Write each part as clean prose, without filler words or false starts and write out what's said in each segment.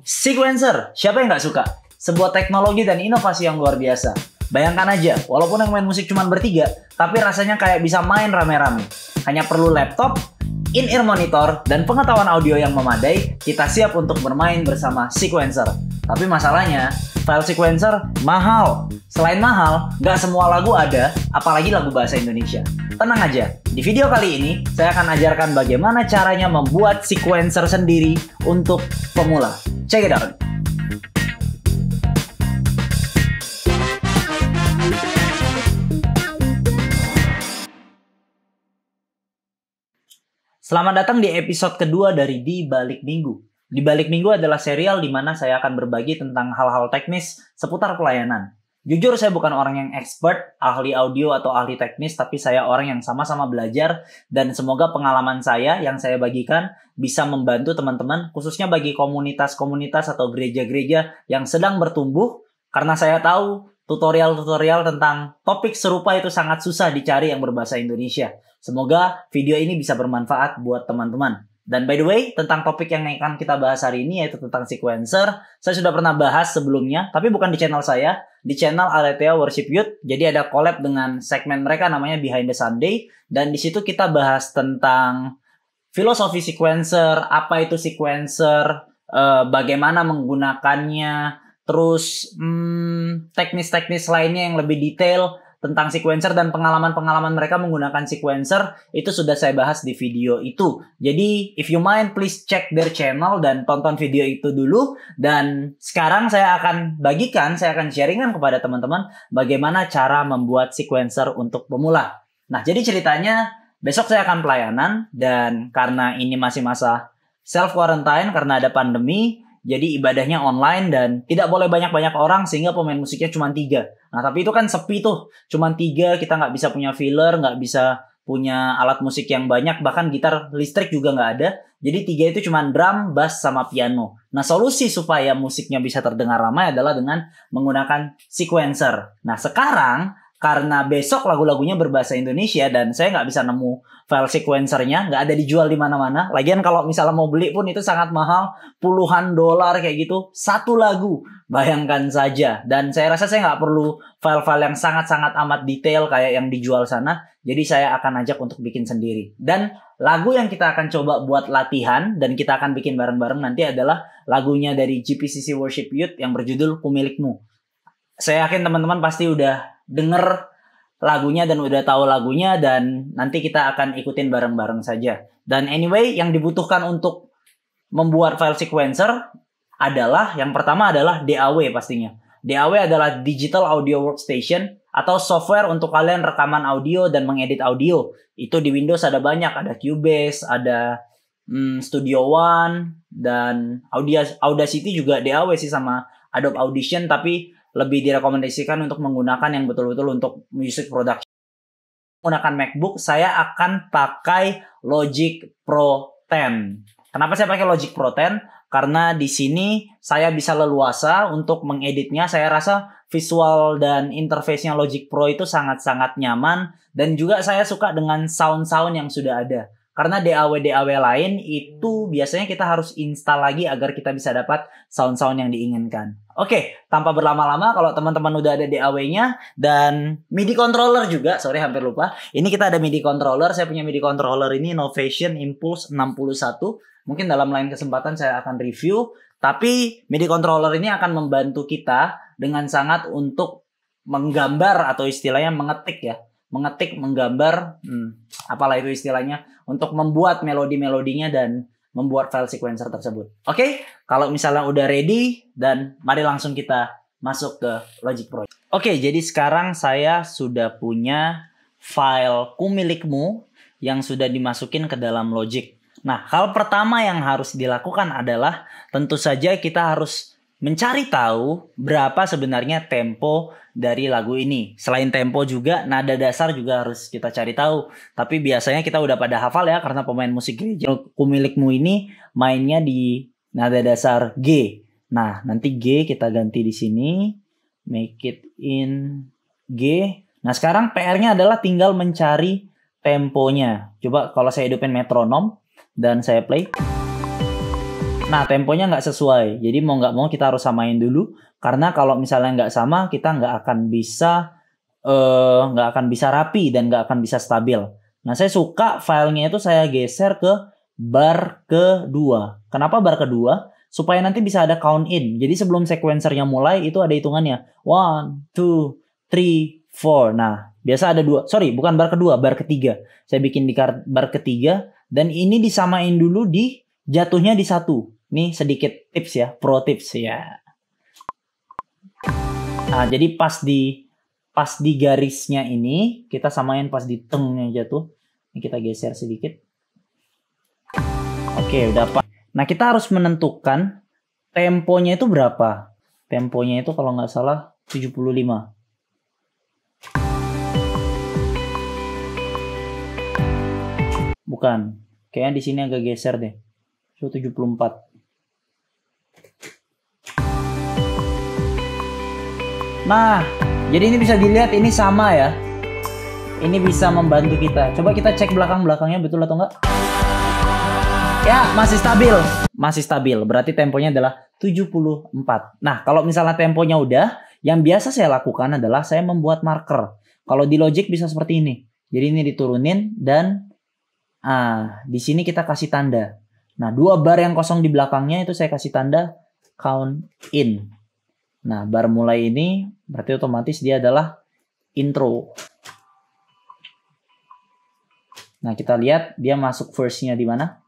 Sequencer, siapa yang nggak suka? Sebuah teknologi dan inovasi yang luar biasa. Bayangkan aja, walaupun yang main musik cuma bertiga, tapi rasanya kayak bisa main rame-rame. Hanya perlu laptop, in-ear monitor, dan pengetahuan audio yang memadai, kita siap untuk bermain bersama Sequencer. Tapi masalahnya, file Sequencer mahal. Selain mahal, nggak semua lagu ada, apalagi lagu bahasa Indonesia. Tenang aja, di video kali ini, saya akan ajarkan bagaimana caranya membuat Sequencer sendiri untuk pemula. Check it out! Selamat datang di episode kedua dari Di Balik Minggu. Di Balik Minggu adalah serial di mana saya akan berbagi tentang hal-hal teknis seputar pelayanan. Jujur saya bukan orang yang expert, ahli audio atau ahli teknis, tapi saya orang yang sama-sama belajar dan semoga pengalaman saya yang saya bagikan bisa membantu teman-teman, khususnya bagi komunitas-komunitas atau gereja-gereja yang sedang bertumbuh, karena saya tahu tutorial-tutorial tentang topik serupa itu sangat susah dicari yang berbahasa Indonesia. Semoga video ini bisa bermanfaat buat teman-teman. Dan by the way, tentang topik yang akan kita bahas hari ini yaitu tentang Sequencer. Saya sudah pernah bahas sebelumnya, tapi bukan di channel saya, di channel Aletheia Worship Youth. Jadi ada collab dengan segmen mereka namanya Behind the Sunday. Dan di situ kita bahas tentang filosofi Sequencer, apa itu Sequencer, bagaimana menggunakannya, terus teknis-teknis lainnya yang lebih detail tentang Sequencer dan pengalaman-pengalaman mereka menggunakan Sequencer itu sudah saya bahas di video itu. Jadi if you mind please check their channel dan tonton video itu dulu. Dan sekarang saya akan sharingan kepada teman-teman bagaimana cara membuat Sequencer untuk pemula. Nah, jadi ceritanya besok saya akan pelayanan dan karena ini masih masa self quarantine karena ada pandemi, jadi ibadahnya online dan tidak boleh banyak-banyak orang sehingga pemain musiknya cuma 3. Nah tapi itu kan sepi tuh. Cuma 3, kita nggak bisa punya filler, nggak bisa punya alat musik yang banyak. Bahkan gitar listrik juga nggak ada. Jadi 3 itu cuma drum, bass, sama piano. Nah solusi supaya musiknya bisa terdengar ramai adalah dengan menggunakan Sequencer. Nah sekarang karena besok lagu-lagunya berbahasa Indonesia dan saya nggak bisa nemu file Sequencernya, nggak ada dijual di mana-mana. Lagian kalau misalnya mau beli pun itu sangat mahal, puluhan dolar kayak gitu, satu lagu. Bayangkan saja. Dan saya rasa saya nggak perlu file-file yang sangat-sangat amat detail kayak yang dijual sana. Jadi saya akan ajak untuk bikin sendiri. Dan lagu yang kita akan coba buat latihan dan kita akan bikin bareng-bareng nanti adalah lagunya dari GPCC Worship Youth yang berjudul Ku Milikmu. Saya yakin teman-teman pasti udah denger lagunya dan udah tahu lagunya dan nanti kita akan ikutin bareng-bareng saja. Dan anyway, yang dibutuhkan untuk membuat file Sequencer adalah, yang pertama adalah DAW pastinya. DAW adalah Digital Audio Workstation atau software untuk kalian rekaman audio dan mengedit audio. Itu di Windows ada banyak, ada Cubase, ada Studio One, dan Audacity juga DAW sih sama Adobe Audition, tapi lebih direkomendasikan untuk menggunakan yang betul-betul untuk music production. Menggunakan MacBook, saya akan pakai Logic Pro 10. Kenapa saya pakai Logic Pro 10? Karena di sini saya bisa leluasa untuk mengeditnya. Saya rasa visual dan interface-nya Logic Pro itu sangat-sangat nyaman. Dan juga saya suka dengan sound-sound yang sudah ada. Karena DAW-DAW lain itu biasanya kita harus install lagi agar kita bisa dapat sound-sound yang diinginkan. Oke, tanpa berlama-lama, kalau teman-teman udah ada DAW-nya dan MIDI controller juga, sorry hampir lupa. Ini kita ada MIDI controller, saya punya MIDI controller ini Novation Impulse 61. Mungkin dalam lain kesempatan saya akan review. Tapi MIDI controller ini akan membantu kita dengan sangat untuk menggambar atau istilahnya mengetik ya. Mengetik, menggambar, apalah itu istilahnya, untuk membuat melodi-melodinya dan membuat file Sequencer tersebut. Oke, kalau misalnya udah ready, dan mari langsung kita masuk ke Logic Pro. Oke, jadi sekarang saya sudah punya file Ku Milikmu yang sudah dimasukin ke dalam Logic. Nah, hal pertama yang harus dilakukan adalah tentu saja kita harus mencari tahu berapa sebenarnya tempo dari lagu ini. Selain tempo juga nada dasar juga harus kita cari tahu. Tapi biasanya kita udah pada hafal ya karena pemain musik gereja. Ku Milikmu ini mainnya di nada dasar G. Nah, nanti G kita ganti di sini. Make it in G. Nah, sekarang PR-nya adalah tinggal mencari temponya. Coba kalau saya hidupin metronom dan saya play. Nah, temponya nggak sesuai. Jadi mau nggak mau kita harus samain dulu. Karena kalau misalnya nggak sama, kita nggak akan bisa rapi dan nggak akan bisa stabil. Nah, saya suka filenya itu saya geser ke bar kedua. Kenapa bar kedua? Supaya nanti bisa ada count in. Jadi sebelum sequencernya mulai itu ada hitungannya. 1, 2, 3, 4. Nah, biasa ada dua. Sorry, bukan bar kedua, bar ketiga. Saya bikin di bar ketiga. Dan ini disamain dulu di jatuhnya di 1. Nih sedikit tips ya, pro tips ya. Nah, jadi pas di garisnya ini kita samain pas di tengnya jatuh. Ini kita geser sedikit. Oke, udah pas. Nah, kita harus menentukan temponya itu berapa. Temponya itu kalau nggak salah 75. Bukan. Kayaknya di sini agak geser deh. 74. Nah, jadi ini bisa dilihat ini sama ya. Ini bisa membantu kita. Coba kita cek belakang-belakangnya betul atau enggak. Ya, masih stabil. Masih stabil. Berarti temponya adalah 74. Nah, kalau misalnya temponya udah, yang biasa saya lakukan adalah saya membuat marker. Kalau di Logic bisa seperti ini. Jadi ini diturunin dan di sini kita kasih tanda. Nah, 2 bar yang kosong di belakangnya itu saya kasih tanda count in. Nah, bar mulai ini berarti otomatis dia adalah intro. Nah, kita lihat dia masuk verse-nya di mana?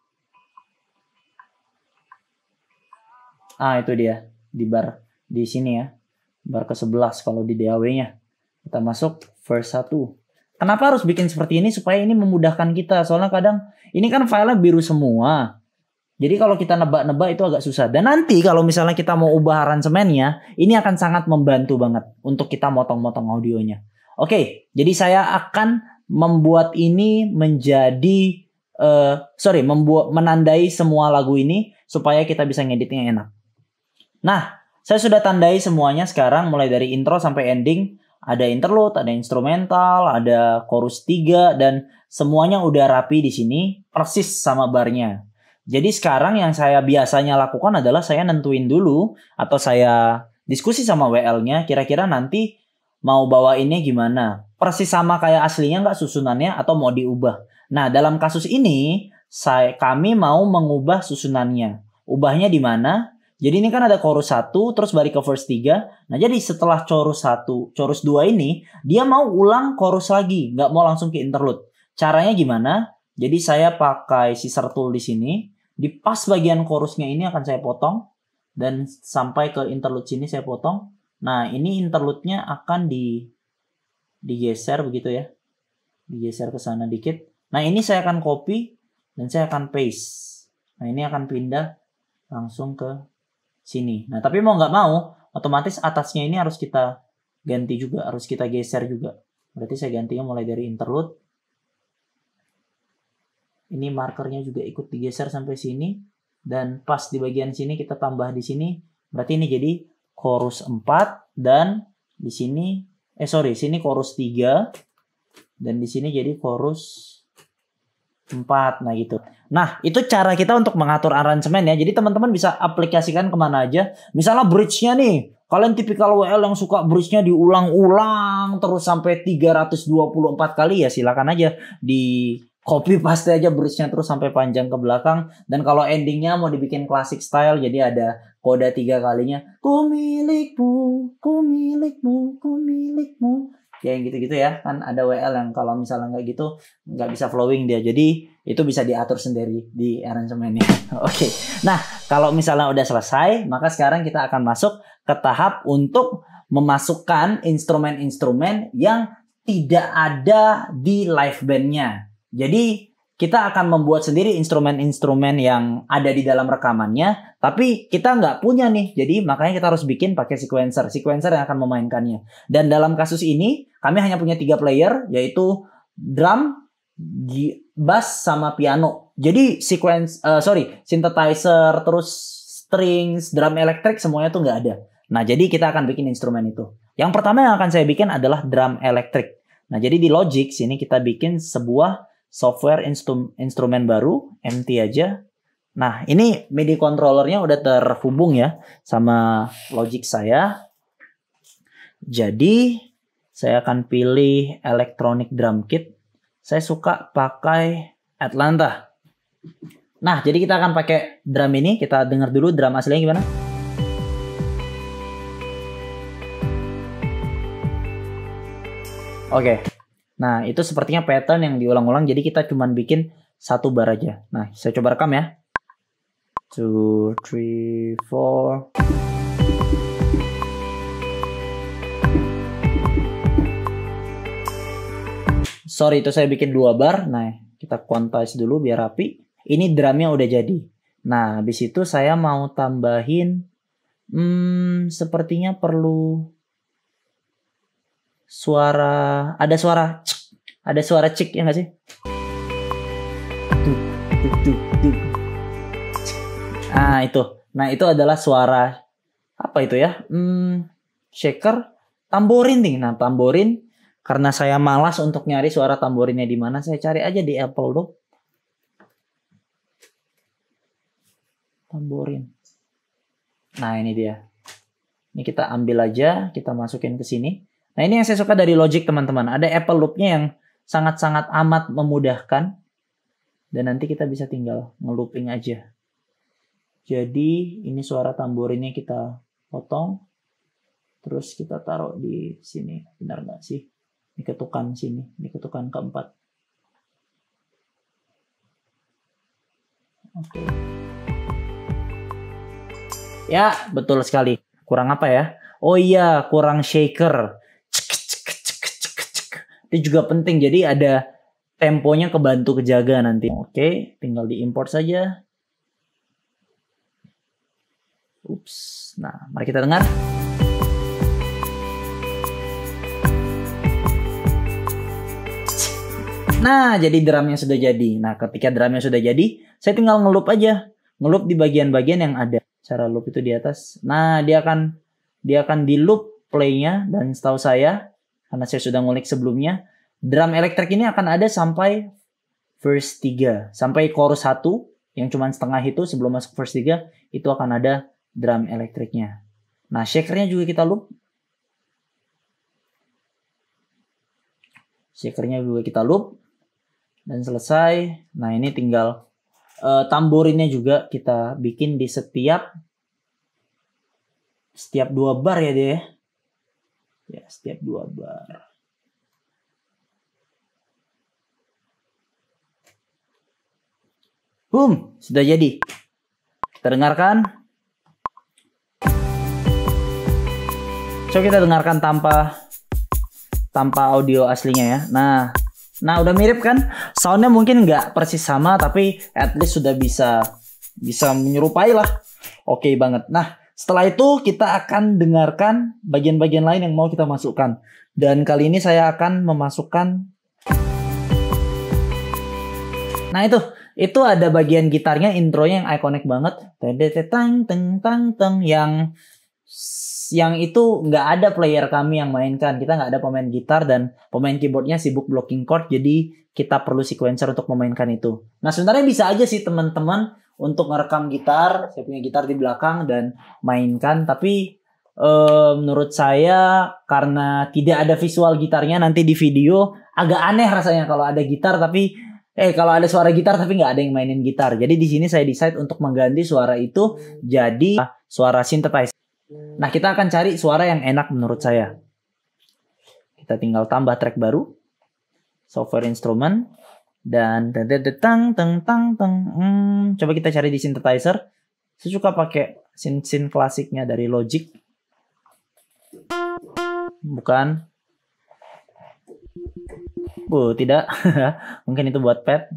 Itu dia. Di bar di sini ya. Bar ke-11 kalau di DAW-nya. Kita masuk verse 1. Kenapa harus bikin seperti ini? Supaya ini memudahkan kita. Soalnya kadang ini kan filenya biru semua. Jadi kalau kita nebak-nebak itu agak susah. Dan nanti kalau misalnya kita mau ubah aransemennya, ini akan sangat membantu banget untuk kita motong-motong audionya. Oke, jadi saya akan membuat ini menjadi menandai semua lagu ini supaya kita bisa ngeditnya enak. Nah, saya sudah tandai semuanya sekarang mulai dari intro sampai ending. Ada interlude, ada instrumental, ada chorus 3 dan semuanya udah rapi di sini persis sama barnya. Jadi sekarang yang saya biasanya lakukan adalah saya nentuin dulu atau saya diskusi sama WL-nya kira-kira nanti mau bawainnya gimana. Persis sama kayak aslinya nggak susunannya atau mau diubah. Nah, dalam kasus ini kami mau mengubah susunannya. Ubahnya di mana? Jadi ini kan ada chorus 1 terus balik ke verse 3. Nah, jadi setelah chorus 1, chorus 2 ini dia mau ulang chorus lagi, nggak mau langsung ke interlude. Caranya gimana? Jadi saya pakai scissor tool di sini. Di pas bagian chorusnya ini akan saya potong. Dan sampai ke interlude sini saya potong. Nah, ini interlude-nya akan digeser begitu ya. Digeser ke sana dikit. Nah, ini saya akan copy dan saya akan paste. Nah, ini akan pindah langsung ke sini. Nah, tapi mau nggak mau, otomatis atasnya ini harus kita ganti juga. Harus kita geser juga. Berarti saya gantinya mulai dari interlude. Ini markernya juga ikut digeser sampai sini. Dan pas di bagian sini kita tambah di sini. Berarti ini jadi chorus 4. Dan di sini, sini chorus 3. Dan di sini jadi chorus 4. Nah gitu. Nah itu cara kita untuk mengatur aransemen ya. Jadi teman-teman bisa aplikasikan kemana aja. Misalnya bridge-nya nih. Kalian tipikal WL yang suka bridge-nya diulang-ulang terus sampai 324 kali ya silakan aja di copy paste aja bridge-nya terus sampai panjang ke belakang. Dan kalau endingnya mau dibikin classic style jadi ada koda 3 kalinya. Ku milikmu, ku milikmu, ku milikmu. Ya yang gitu-gitu ya. Kan ada WL yang kalau misalnya nggak gitu nggak bisa flowing dia. Jadi itu bisa diatur sendiri di aransemennya. Oke. Nah kalau misalnya udah selesai maka sekarang kita akan masuk ke tahap untuk memasukkan instrumen-instrumen yang tidak ada di live band-nya. Jadi kita akan membuat sendiri instrumen-instrumen yang ada di dalam rekamannya, tapi kita nggak punya nih. Jadi makanya kita harus bikin pakai sequencer yang akan memainkannya. Dan dalam kasus ini kami hanya punya 3 player, yaitu drum, bass, sama piano. Jadi synthesizer, terus strings, drum elektrik semuanya tuh nggak ada. Nah jadi kita akan bikin instrumen itu. Yang pertama yang akan saya bikin adalah drum elektrik. Nah jadi di Logic sini kita bikin sebuah software instrumen baru, empty aja. Nah, ini MIDI controllernya udah terhubung ya sama Logic saya. Jadi, saya akan pilih Electronic Drum Kit. Saya suka pakai Atlanta. Nah, jadi kita akan pakai drum ini. Kita dengar dulu drum aslinya gimana. Oke. Nah, itu sepertinya pattern yang diulang-ulang. Jadi kita cuma bikin satu bar aja. Nah, saya coba rekam ya. 2, 3, 4. Sorry, itu saya bikin 2 bar. Nah, kita quantize dulu biar rapi. Ini drumnya udah jadi. Nah, habis itu saya mau tambahin. Sepertinya perlu suara. Ada suara. Ada suara cik ya nggak sih? Nah, itu. Nah, itu adalah suara. Apa itu ya? Shaker. Tamborin nih. Nah, tamborin. Karena saya malas untuk nyari suara tamborinnya di mana, saya cari aja di Apple Loop. Tamborin. Nah, ini dia. Ini kita ambil aja, kita masukin ke sini. Nah, ini yang saya suka dari Logic, teman-teman. Ada Apple Loop-nya yang sangat-sangat amat memudahkan. Dan nanti kita bisa tinggal ngelooping aja. Jadi, ini suara tamborinnya kita potong. Terus kita taruh di sini. Benar nggak sih? Ini ketukan sini. Ini ketukan keempat. Oke. Ya, betul sekali. Kurang apa ya? Oh iya, kurang shaker. Itu juga penting. Jadi ada temponya kebantu kejaga nanti. Oke, tinggal diimport saja. Ups. Nah, mari kita dengar. Nah, jadi drumnya sudah jadi. Nah, ketika drumnya sudah jadi, saya tinggal ngeloop aja. Ngeloop di bagian-bagian yang ada. Cara loop itu di atas. Nah, dia akan di loop play-nya. Dan setahu saya, karena saya sudah ngulik sebelumnya, drum elektrik ini akan ada sampai verse 3. Sampai chorus 1, yang cuma setengah itu sebelum masuk verse 3, itu akan ada drum elektriknya. Nah, shakernya juga kita loop. Shakernya juga kita loop. Dan selesai. Nah, ini tinggal tamborinnya juga kita bikin di setiap 2 bar ya dia. Ya, setiap 2 bar. Boom, sudah jadi. Kita dengarkan. Coba kita dengarkan tanpa audio aslinya ya. Nah, udah mirip kan? Soundnya mungkin nggak persis sama, tapi at least sudah bisa menyerupai lah. Oke banget. Nah, setelah itu kita akan dengarkan bagian-bagian lain yang mau kita masukkan. Dan kali ini saya akan memasukkan. Nah, itu ada bagian gitarnya, intronya yang ikonik banget. Tang teng tang teng yang itu nggak ada player kami yang mainkan. Kita nggak ada pemain gitar dan pemain keyboardnya sibuk blocking chord. Jadi kita perlu sequencer untuk memainkan itu. Nah, sebenarnya bisa aja sih teman-teman untuk ngerekam gitar. Saya punya gitar di belakang dan mainkan. Tapi menurut saya karena tidak ada visual gitarnya nanti di video agak aneh rasanya kalau ada gitar tapi kalau ada suara gitar tapi nggak ada yang mainin gitar. Jadi di sini saya decide untuk mengganti suara itu jadi suara synthesizer. Nah, kita akan cari suara yang enak menurut saya. Kita tinggal tambah track baru. Software instrument. Dan tang tang tang tang. Coba kita cari di synthesizer. Saya suka pakai synth klasiknya dari Logic. Bukan. Tidak. Mungkin itu buat pad.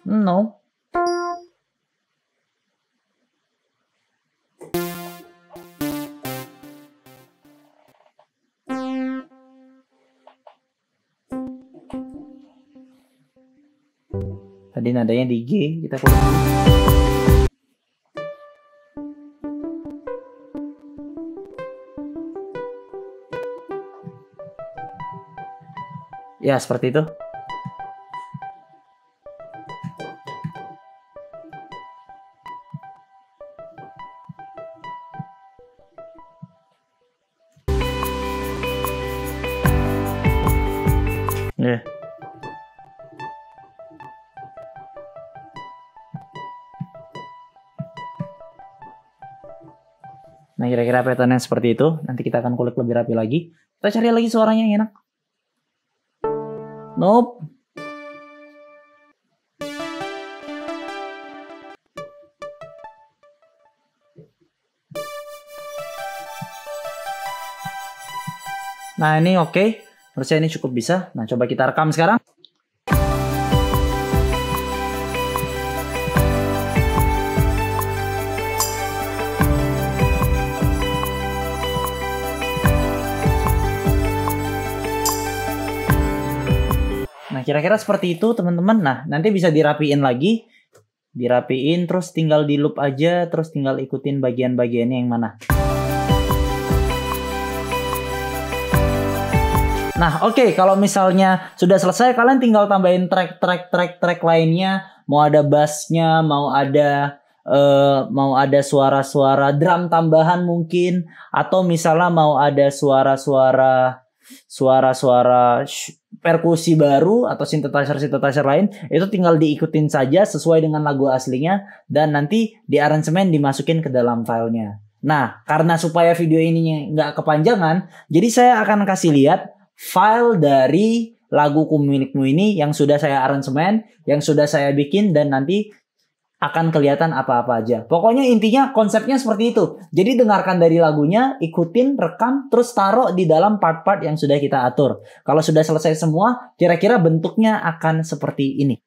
No. Tadi nadanya di G, kita pulang. Ya, seperti itu. Yeah. Nah, kira-kira pattern yang seperti itu. Nanti kita akan kulik lebih rapi lagi. Kita cari lagi suaranya yang enak. Nope. Nah, ini oke. Menurut saya ini cukup bisa. Nah, coba kita rekam sekarang. Nah, kira-kira seperti itu, teman-teman. Nah, nanti bisa dirapiin lagi. Dirapiin, terus tinggal di loop aja. Terus tinggal ikutin bagian-bagiannya yang mana. Nah, oke, kalau misalnya sudah selesai, kalian tinggal tambahin track lainnya. Mau ada bassnya, mau ada suara-suara drum tambahan mungkin, atau misalnya mau ada suara-suara perkusi baru atau synthesizer lain, itu tinggal diikutin saja sesuai dengan lagu aslinya dan nanti di aransemen dimasukin ke dalam filenya. Nah, karena supaya video ini nggak kepanjangan, jadi saya akan kasih lihat file dari laguku milikmu ini yang sudah saya aransemen, yang sudah saya bikin, dan nanti akan kelihatan apa-apa aja. Pokoknya intinya konsepnya seperti itu. Jadi dengarkan dari lagunya, ikutin, rekam, terus taruh di dalam part-part yang sudah kita atur. Kalau sudah selesai semua, kira-kira bentuknya akan seperti ini.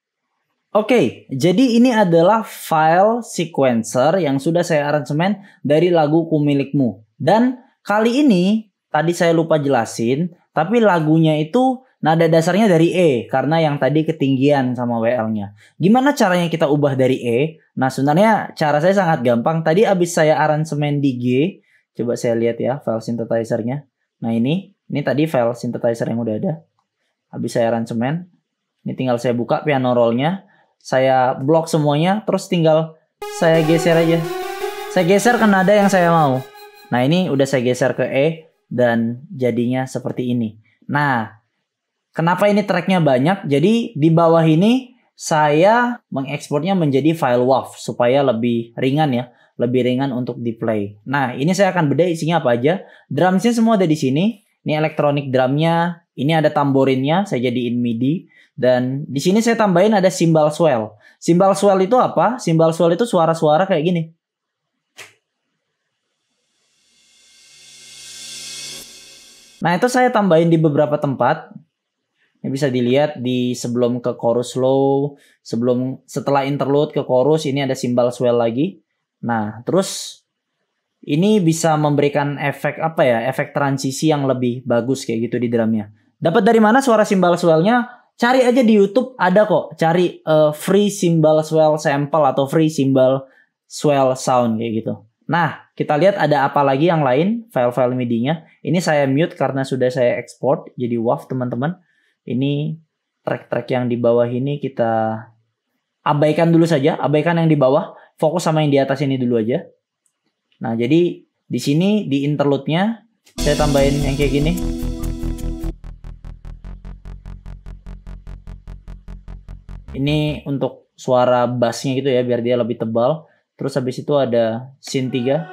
Oke, jadi ini adalah file sequencer yang sudah saya aransemen dari laguku milikmu. Dan kali ini, tadi saya lupa jelasin, tapi lagunya itu nada dasarnya dari E, karena yang tadi ketinggian sama WL-nya. Gimana caranya kita ubah dari E? Nah, sebenarnya cara saya sangat gampang. Tadi abis saya aransemen di G, coba saya lihat ya file synthesizer-nya. Nah, ini tadi file synthesizer yang udah ada. Abis saya aransemen, ini tinggal saya buka piano roll-nya, saya blok semuanya, terus tinggal saya geser aja. Saya geser ke nada yang saya mau. Nah, ini udah saya geser ke E, dan jadinya seperti ini. Nah, kenapa ini tracknya banyak? Jadi di bawah ini saya mengekspornya menjadi file WAV supaya lebih ringan ya, lebih ringan untuk di play. Nah, ini saya akan bedah isinya apa aja. Drumsnya semua ada di sini. Ini elektronik drumnya. Ini ada tamborinnya. Saya jadiin MIDI. Dan di sini saya tambahin ada cymbal swell. Cymbal swell itu apa? Cymbal swell itu suara-suara kayak gini. Nah, itu saya tambahin di beberapa tempat. Ini bisa dilihat di sebelum ke chorus low, setelah interlude ke chorus, ini ada cymbal swell lagi. Nah, terus ini bisa memberikan efek efek transisi yang lebih bagus kayak gitu di drumnya. Dapat dari mana suara cymbal swell-nya? Cari aja di YouTube, ada kok. Cari free cymbal swell sample atau free cymbal swell sound kayak gitu. Nah, kita lihat ada apa lagi yang lain, file-file MIDI-nya. Ini saya mute karena sudah saya export jadi WAV, teman-teman. Ini track-track yang di bawah ini kita abaikan dulu saja, abaikan yang di bawah, fokus sama yang di atas ini dulu aja. Nah, jadi di sini di interlude-nya saya tambahin yang kayak gini. Ini untuk suara bass-nya gitu ya, biar dia lebih tebal. Terus habis itu ada synth 3.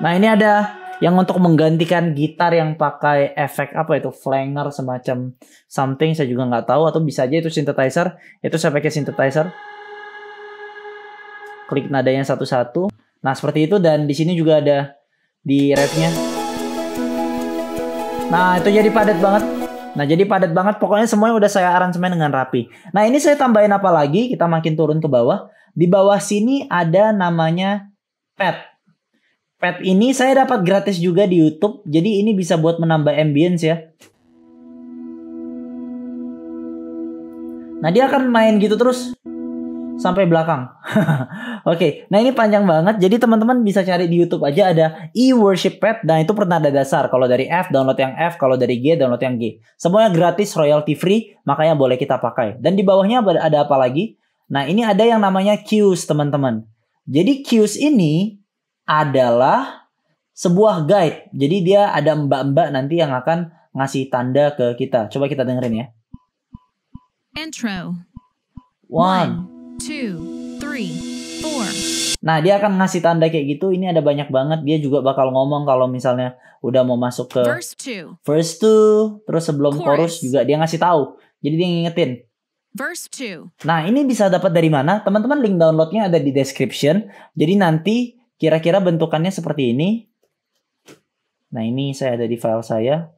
Nah, ini ada yang untuk menggantikan gitar yang pakai efek flanger semacam something, saya juga nggak tahu, atau bisa aja itu synthesizer. Itu saya pakai synthesizer. Klik nadanya satu-satu. Nah, seperti itu, dan di sini juga ada di ref-nya. Nah, itu jadi padat banget. Pokoknya semuanya udah saya aransemen dengan rapi. Nah, ini saya tambahin apa lagi? Kita makin turun ke bawah. Di bawah sini ada namanya pad. Pad ini saya dapat gratis juga di YouTube. Jadi ini bisa buat menambah ambience ya. Nah, dia akan main gitu terus sampai belakang. Oke, nah ini panjang banget. Jadi teman-teman bisa cari di YouTube aja, ada e-worship pad. Nah, itu pernada dasar. Kalau dari F, download yang F. Kalau dari G, download yang G. Semuanya gratis, royalty free. Makanya boleh kita pakai. Dan di bawahnya ada apa lagi? Nah, ini ada yang namanya cues, teman-teman. Jadi cues ini adalah sebuah guide. Jadi dia ada mbak-mbak nanti yang akan ngasih tanda ke kita. Coba kita dengerin ya. Intro. 1, 2, 3, 4. Nah, dia akan ngasih tanda kayak gitu. Ini ada banyak banget. Dia juga bakal ngomong kalau misalnya udah mau masuk ke Verse 2. verse 2, terus sebelum chorus Chorus. juga dia ngasih tahu. Jadi dia ngingetin. Verse 2. Nah, ini bisa dapat dari mana? Teman-teman, link downloadnya ada di description. Jadi nanti kira-kira bentukannya seperti ini. Nah, ini saya ada di file saya.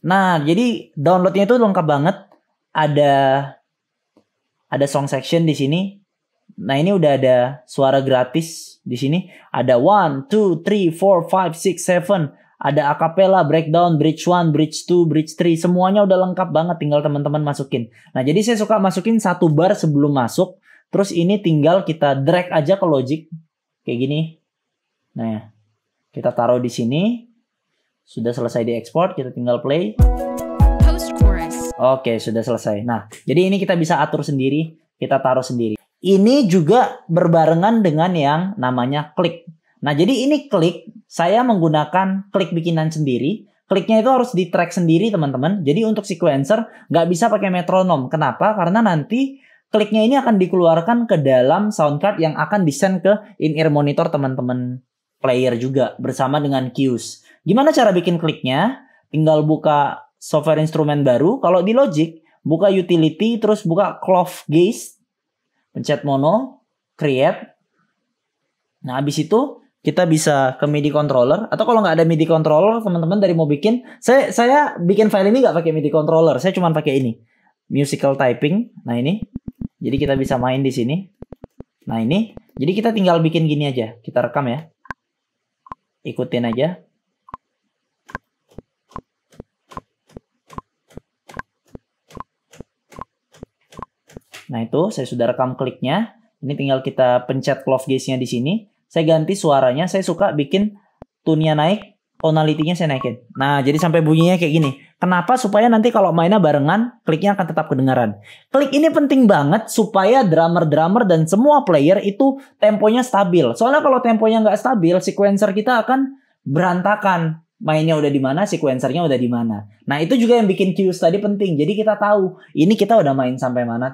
Nah, jadi downloadnya itu lengkap banget. Ada song section di sini. Nah, ini udah ada suara gratis di sini. Ada 1, 2, 3, 4, 5, 6, 7. Ada acapella, breakdown, bridge 1, bridge 2, bridge 3. Semuanya udah lengkap banget, tinggal teman-teman masukin. Nah, jadi saya suka masukin 1 bar sebelum masuk. Terus ini tinggal kita drag aja ke Logic. Kayak gini. Nah, kita taruh di sini. Sudah selesai diekspor, kita tinggal play. Post chorus. Oke, sudah selesai. Nah, jadi ini kita bisa atur sendiri, kita taruh sendiri. Ini juga berbarengan dengan yang namanya klik. Nah, jadi ini klik, saya menggunakan klik bikinan sendiri. Kliknya itu harus di track sendiri, teman-teman. Jadi untuk sequencer, nggak bisa pakai metronom. Kenapa? Karena nanti kliknya ini akan dikeluarkan ke dalam sound card yang akan di-send ke in-ear monitor teman-teman player juga, bersama dengan cues. Gimana cara bikin kliknya? Tinggal buka software instrumen baru. Kalau di Logic, buka utility, terus buka clove gaze, pencet mono, create. Nah, habis itu kita bisa ke MIDI controller. Atau kalau nggak ada MIDI controller, teman-teman dari mau bikin, saya bikin file ini nggak pakai MIDI controller. Saya cuma pakai ini, musical typing. Nah, ini. Jadi kita bisa main di sini. Nah, ini. Jadi kita tinggal bikin gini aja. Kita rekam ya. Ikutin aja. Nah, itu saya sudah rekam kliknya. Ini tinggal kita pencet clove gaze-nya di sini. Saya ganti suaranya. Saya suka bikin tune-nya naik, tonality-nya saya naikin. Nah, jadi sampai bunyinya kayak gini. Kenapa? Supaya nanti kalau mainnya barengan, kliknya akan tetap kedengaran. Klik ini penting banget supaya drummer-drummer dan semua player itu temponya stabil. Soalnya kalau temponya nggak stabil, sequencer kita akan berantakan. Mainnya udah di mana, sequencernya udah di mana. Nah, itu juga yang bikin cues tadi penting. Jadi kita tahu, ini kita udah main sampai mana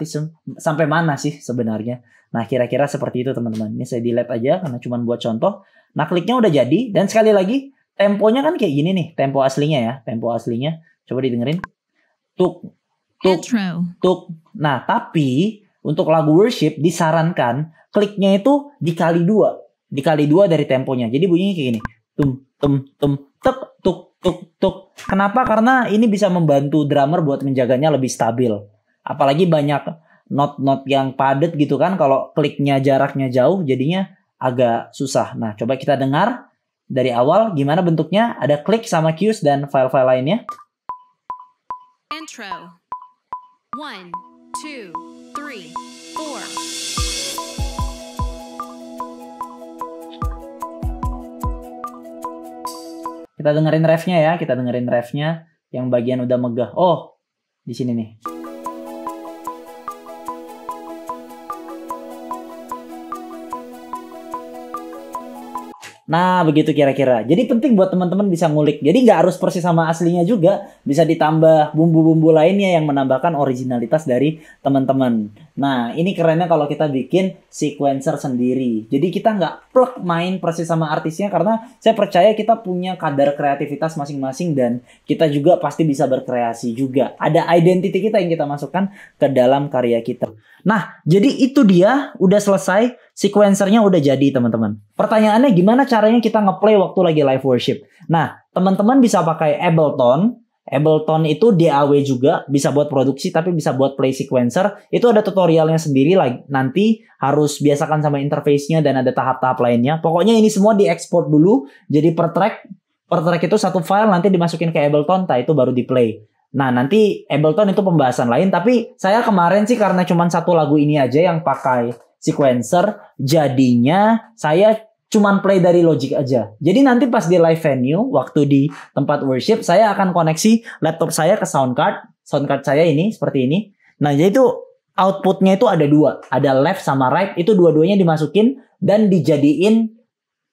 sih sebenarnya. Nah, kira-kira seperti itu, teman-teman. Ini saya delete aja karena cuma buat contoh. Nah, kliknya udah jadi. Dan sekali lagi, temponya kan kayak gini nih. Tempo aslinya ya. Tempo aslinya. Coba didengerin. Tuk, tuk, Intro. tuk. Nah, tapi untuk lagu worship disarankan kliknya itu dikali 2. Dikali 2 dari temponya. Jadi bunyinya kayak gini. Tum, tum, tum, tuk, tuk, tuk, tuk. Kenapa? Karena ini bisa membantu drummer buat menjaganya lebih stabil. Apalagi banyak not-not yang padat gitu kan. Kalau kliknya jaraknya jauh jadinya agak susah. Nah, coba kita dengar dari awal gimana bentuknya. Ada klik sama cues dan file-file lainnya. Intro. 1, 2, 3, 4. Kita dengerin refnya ya, kita dengerin refnya yang bagian udah megah. Oh, di sini nih. Nah, begitu kira-kira. Jadi penting buat teman-teman bisa ngulik. Jadi nggak harus persis sama aslinya juga. Bisa ditambah bumbu-bumbu lainnya yang menambahkan originalitas dari teman-teman. Nah, ini kerennya kalau kita bikin sequencer sendiri. Jadi kita nggak plek main persis sama artisnya. Karena saya percaya kita punya kadar kreativitas masing-masing. Dan kita juga pasti bisa berkreasi juga. Ada identity kita yang kita masukkan ke dalam karya kita. Nah, jadi itu dia. Udah selesai. Sequencernya udah jadi, teman-teman. Pertanyaannya gimana caranya kita ngeplay waktu lagi live worship? Nah, teman-teman bisa pakai Ableton. Ableton itu DAW juga, bisa buat produksi tapi bisa buat play sequencer. Itu ada tutorialnya sendiri lagi. Nanti harus biasakan sama interface-nya dan ada tahap-tahap lainnya. Pokoknya ini semua diekspor dulu. Jadi per track itu satu file nanti dimasukin ke Ableton, itu baru di play. Nah, nanti Ableton itu pembahasan lain. Tapi saya kemarin sih karena cuma satu lagu ini aja yang pakai sequencer, jadinya saya cuman play dari Logic aja. Jadi nanti pas di live venue, waktu di tempat worship, saya akan koneksi laptop saya ke sound card saya ini, seperti ini. Nah, jadi itu outputnya itu ada 2. Ada left sama right, itu dua-duanya dimasukin dan dijadiin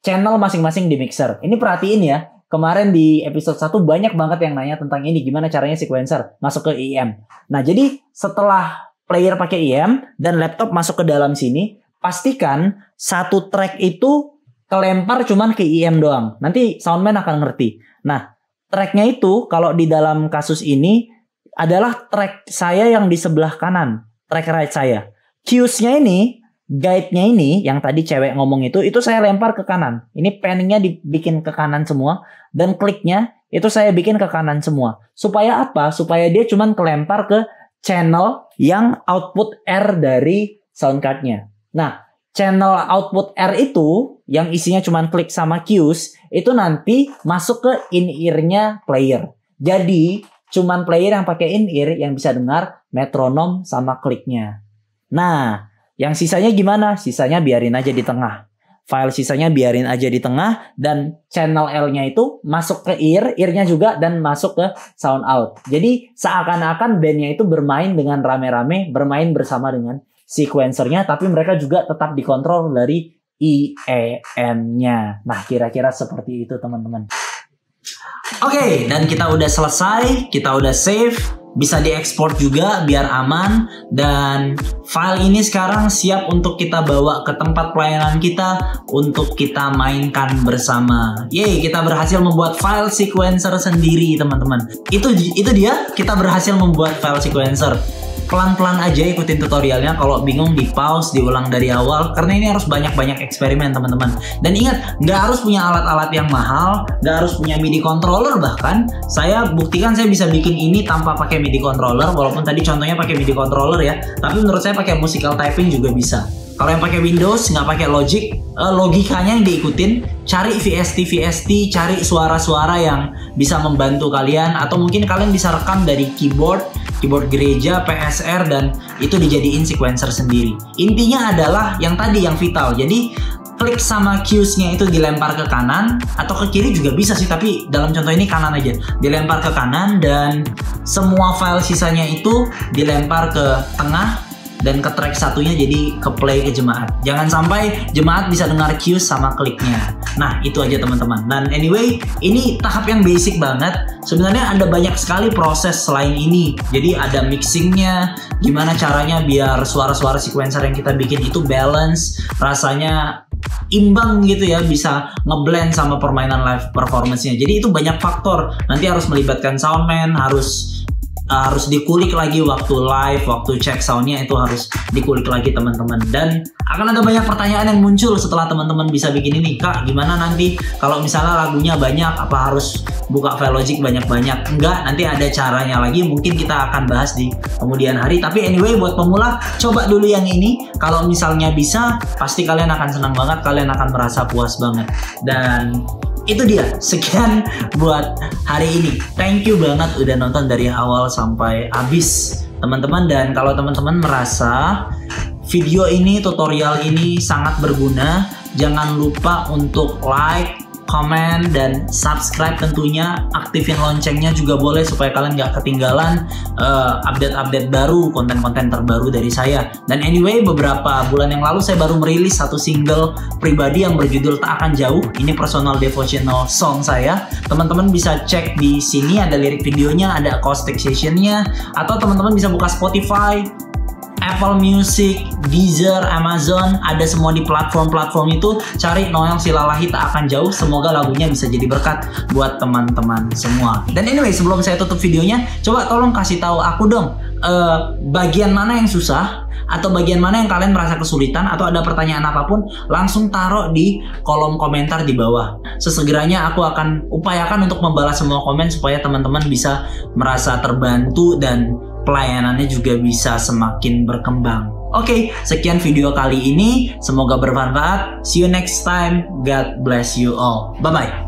channel masing-masing di mixer. Ini perhatiin ya, kemarin di episode 1 banyak banget yang nanya tentang ini, gimana caranya sequencer masuk ke IEM. Nah, jadi setelah player pakai IEM dan laptop masuk ke dalam sini, pastikan satu track itu kelempar cuman ke IEM doang. Nanti soundman akan ngerti. Nah, tracknya itu kalau di dalam kasus ini adalah track saya yang di sebelah kanan, track right saya. Cues-nya ini, guide-nya ini, yang tadi cewek ngomong itu saya lempar ke kanan. Ini panning-nya dibikin ke kanan semua, dan kliknya itu saya bikin ke kanan semua. Supaya apa? Supaya dia cuman kelempar ke channel yang output R dari sound card-nya. Nah, channel output R itu yang isinya cuman klik sama cues, itu nanti masuk ke in-ear-nya player. Jadi, cuman player yang pakai in-ear yang bisa dengar metronom sama kliknya. Nah, yang sisanya gimana? Sisanya biarin aja di tengah. File sisanya biarin aja di tengah, dan channel L-nya itu masuk ke ear-nya juga, dan masuk ke sound out. Jadi seakan-akan bandnya itu bermain dengan rame-rame, bermain bersama dengan sequencernya, tapi mereka juga tetap dikontrol dari IEM-nya. Nah, kira-kira seperti itu teman-teman. Oke, dan kita udah selesai, kita udah save, bisa diekspor juga biar aman, dan file ini sekarang siap untuk kita bawa ke tempat pelayanan kita untuk kita mainkan bersama. Yeay, kita berhasil membuat file sequencer sendiri teman-teman. Itu dia, kita berhasil membuat file sequencer. Pelan-pelan aja ikutin tutorialnya, kalau bingung di pause, diulang dari awal, karena ini harus banyak-banyak eksperimen teman-teman. Dan ingat, nggak harus punya alat-alat yang mahal, nggak harus punya MIDI controller. Bahkan saya buktikan saya bisa bikin ini tanpa pakai MIDI controller, walaupun tadi contohnya pakai MIDI controller ya, tapi menurut saya pakai musical typing juga bisa. Kalau yang pakai Windows nggak pakai Logic, logikanya yang diikutin, cari VST, cari suara-suara yang bisa membantu kalian, atau mungkin kalian bisa rekam dari keyboard gereja, PSR, dan itu dijadiin sequencer sendiri. Intinya adalah yang tadi yang vital. Jadi klik sama cues-nya itu dilempar ke kanan, atau ke kiri juga bisa sih, tapi dalam contoh ini kanan aja. Dilempar ke kanan, dan semua file sisanya itu dilempar ke tengah, dan ke track satunya jadi ke play ke jemaat. Jangan sampai jemaat bisa dengar cues sama kliknya. Nah, itu aja teman-teman. Dan anyway, ini tahap yang basic banget. Sebenarnya ada banyak sekali proses selain ini. Jadi ada mixingnya, gimana caranya biar suara-suara sequencer yang kita bikin itu balance, rasanya imbang gitu ya, bisa ngeblend sama permainan live performance-nya. Jadi itu banyak faktor. Nanti harus melibatkan soundman, harus dikulik lagi waktu live, waktu cek soundnya itu harus dikulik lagi teman-teman. Dan akan ada banyak pertanyaan yang muncul setelah teman-teman bisa bikin ini. Kak, gimana nanti kalau misalnya lagunya banyak, apa harus buka file Logic banyak-banyak? Enggak, nanti ada caranya lagi, mungkin kita akan bahas di kemudian hari. Tapi anyway, buat pemula, coba dulu yang ini. Kalau misalnya bisa, pasti kalian akan senang banget, kalian akan merasa puas banget. Dan itu dia, sekian buat hari ini. Thank you banget udah nonton dari awal sampai habis teman-teman. Dan kalau teman-teman merasa video ini, tutorial ini sangat berguna, jangan lupa untuk like, komen, dan subscribe tentunya. Aktifin loncengnya juga boleh supaya kalian gak ketinggalan update-update baru, konten-konten terbaru dari saya. Dan anyway, beberapa bulan yang lalu saya baru merilis satu single pribadi yang berjudul Tak Akan Jauh. Ini personal devotional song saya. Teman-teman bisa cek di sini, ada lirik videonya, ada acoustic sessionnya, atau teman-teman bisa buka Spotify, Apple Music, Deezer, Amazon, ada semua di platform-platform itu. Cari Noel Silalahi Tak Akan Jauh. Semoga lagunya bisa jadi berkat buat teman-teman semua. Dan anyway, sebelum saya tutup videonya, coba tolong kasih tahu aku dong, bagian mana yang susah, atau bagian mana yang kalian merasa kesulitan, atau ada pertanyaan apapun, langsung taruh di kolom komentar di bawah. Sesegeranya aku akan upayakan untuk membalas semua komen supaya teman-teman bisa merasa terbantu dan pelayanannya juga bisa semakin berkembang. Oke, sekian video kali ini. Semoga bermanfaat. See you next time. God bless you all. Bye-bye.